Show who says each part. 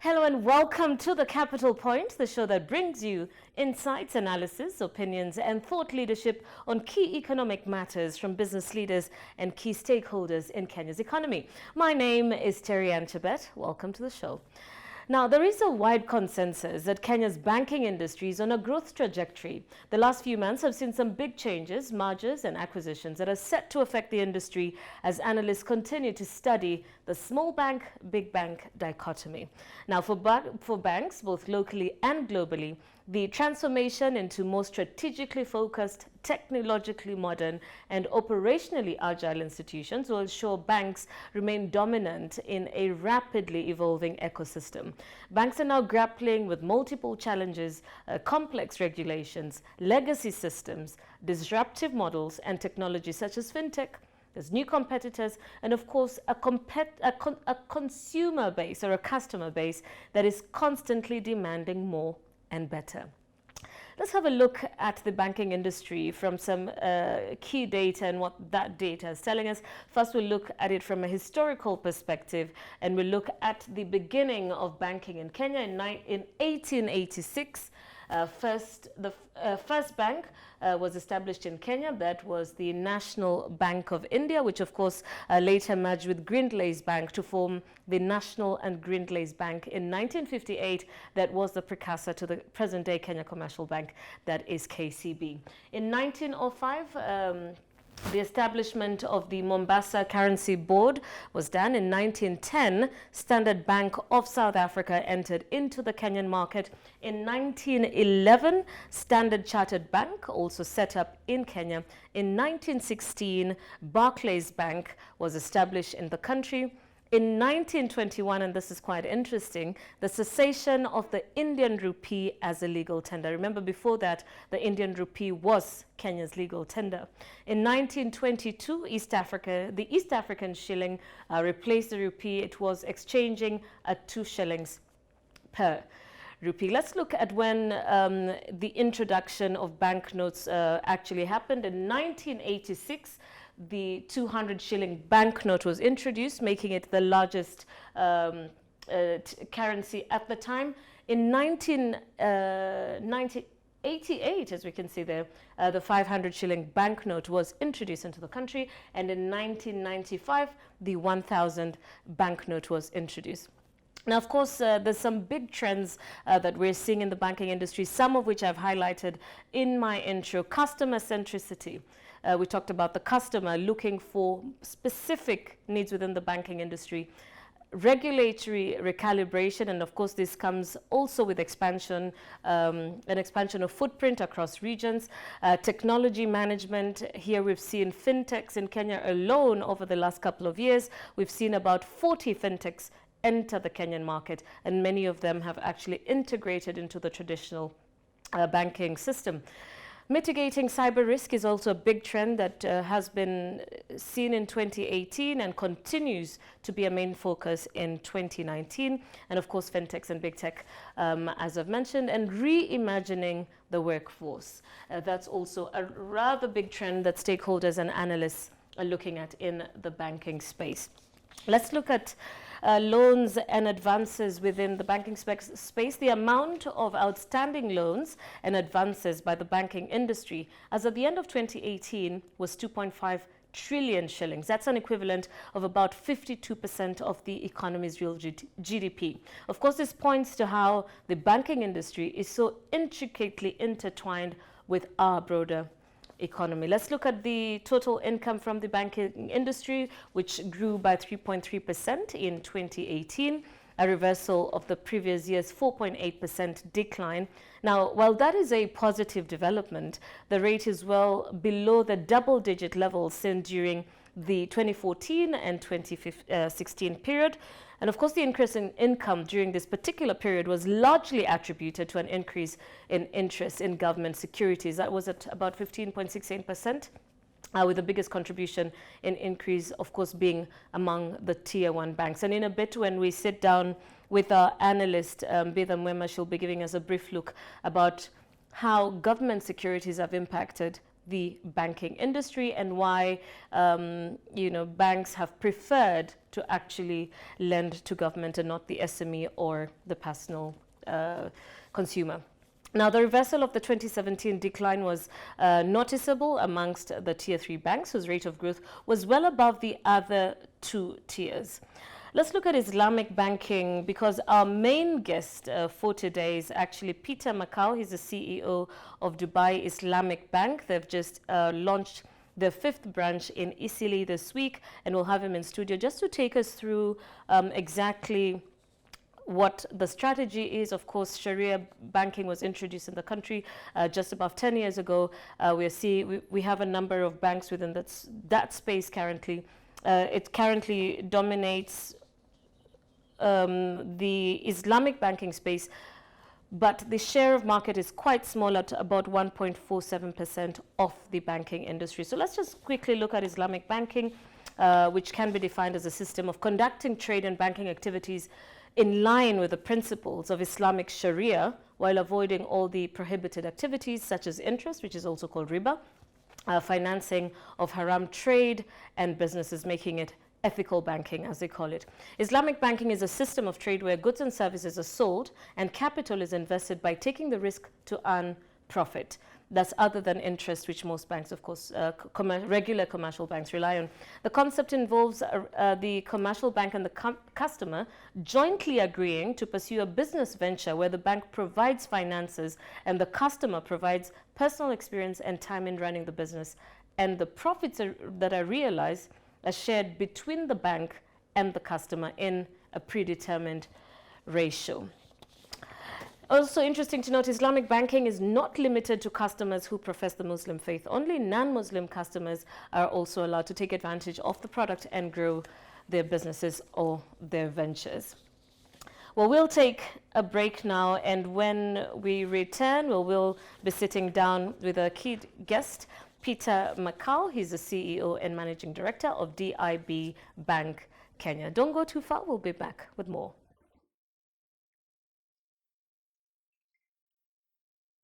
Speaker 1: Hello and welcome to The Capital Point, the show that brings you insights, analysis, opinions and thought leadership on key economic matters from business leaders and key stakeholders in Kenya's economy. My name is Terryanne Chebet. Welcome to the show. Now, there is a wide consensus that Kenya's banking industry is on a growth trajectory. The last few months have seen some big changes, mergers and acquisitions that are set to affect the industry as analysts continue to study the small bank, big bank dichotomy. Now, for banks, both locally and globally, the transformation into more strategically focused, technologically modern, and operationally agile institutions will ensure banks remain dominant in a rapidly evolving ecosystem. Banks are now grappling with multiple challenges, complex regulations, legacy systems, disruptive models, and technology such as fintech. There's new competitors, and of course, a consumer base or a customer base that is constantly demanding more and better. Let's have a look at the banking industry from some key data and what that data is telling us. First, we'll look at it from a historical perspective, and we'll look at the beginning of banking in Kenya in 1886. The first bank was established in Kenya. That was the National Bank of India, which of course later merged with Grindlays Bank to form the National and Grindlays Bank in 1958. That was the precursor to the present-day Kenya Commercial Bank, that is KCB. In 1905, the establishment of the Mombasa Currency Board was done. In 1910, Standard Bank of South Africa entered into the Kenyan market. In 1911, Standard Chartered Bank also set up in Kenya. In 1916, Barclays Bank was established in the country. In 1921, and this is quite interesting, the cessation of the Indian rupee as a legal tender. Remember, before that, the Indian rupee was Kenya's legal tender. In 1922, the East African shilling replaced the rupee. It was exchanging at 2 shillings per rupee. Let's look at when the introduction of banknotes actually happened. In 1986, the 200 shilling banknote was introduced, making it the largest currency at the time. In 1988, as we can see there, the 500 shilling banknote was introduced into the country, and in 1995, the 1,000 banknote was introduced. Now, of course, there's some big trends that we're seeing in the banking industry, some of which I've highlighted in my intro. Customer centricity. We talked about the customer looking for specific needs within the banking industry. Regulatory recalibration, and of course this comes also with expansion, an expansion of footprint across regions. Technology management, here we've seen fintechs in Kenya alone over the last couple of years. We've seen about 40 fintechs enter the Kenyan market, and many of them have actually integrated into the traditional banking system. Mitigating cyber risk is also a big trend that has been seen in 2018 and continues to be a main focus in 2019. And of course, fintechs and big tech, as I've mentioned, and reimagining the workforce. That's also a rather big trend that stakeholders and analysts are looking at in the banking space. Let's look at loans and advances within the banking space. The amount of outstanding loans and advances by the banking industry as at the end of 2018 was 2.5 trillion shillings. That's an equivalent of about 52% of the economy's real GDP. Of course, this points to how the banking industry is so intricately intertwined with our broader economy. Let's look at the total income from the banking industry, which grew by 3.3% in 2018, a reversal of the previous year's 4.8% decline. Now, while that is a positive development, the rate is well below the double-digit levels seen during the 2014 and 2016 period. And of course, the increase in income during this particular period was largely attributed to an increase in interest in government securities. That was at about 15.68%, with the biggest contribution in increase, of course, being among the Tier 1 banks. And in a bit, when we sit down with our analyst, Bidha Mwema, she'll be giving us a brief look about how government securities have impacted the banking industry and why banks have preferred to actually lend to government and not the SME or the personal consumer. Now, the reversal of the 2017 decline was noticeable amongst the Tier 3 banks, whose rate of growth was well above the other two tiers. Let's look at Islamic banking, because our main guest for today is actually Peter Macau. He's the CEO of Dubai Islamic Bank. They've just launched their 5th branch in Isili this week, and we'll have him in studio just to take us through exactly what the strategy is. Of course, Sharia banking was introduced in the country just about 10 years ago. We have a number of banks within that space currently. It currently dominates the Islamic banking space, but the share of market is quite small at about 1.47% of the banking industry. So let's just quickly look at Islamic banking, which can be defined as a system of conducting trade and banking activities in line with the principles of Islamic Sharia, while avoiding all the prohibited activities such as interest, which is also called riba, financing of haram trade and businesses, making it ethical banking, as they call it. Islamic banking is a system of trade where goods and services are sold and capital is invested by taking the risk to earn profit. That's other than interest, which most banks, of course, regular commercial banks rely on. The concept involves the commercial bank and the customer jointly agreeing to pursue a business venture where the bank provides finances and the customer provides personal experience and time in running the business. And the profits that are realized are shared between the bank and the customer in a predetermined ratio. Also interesting to note, Islamic banking is not limited to customers who profess the Muslim faith. Only non-Muslim customers are also allowed to take advantage of the product and grow their businesses or their ventures. Well, we'll take a break now, and when we return, we'll be sitting down with a key guest, Peter Macau. He's the CEO and Managing Director of DIB Bank Kenya. Don't go too far. We'll be back with more.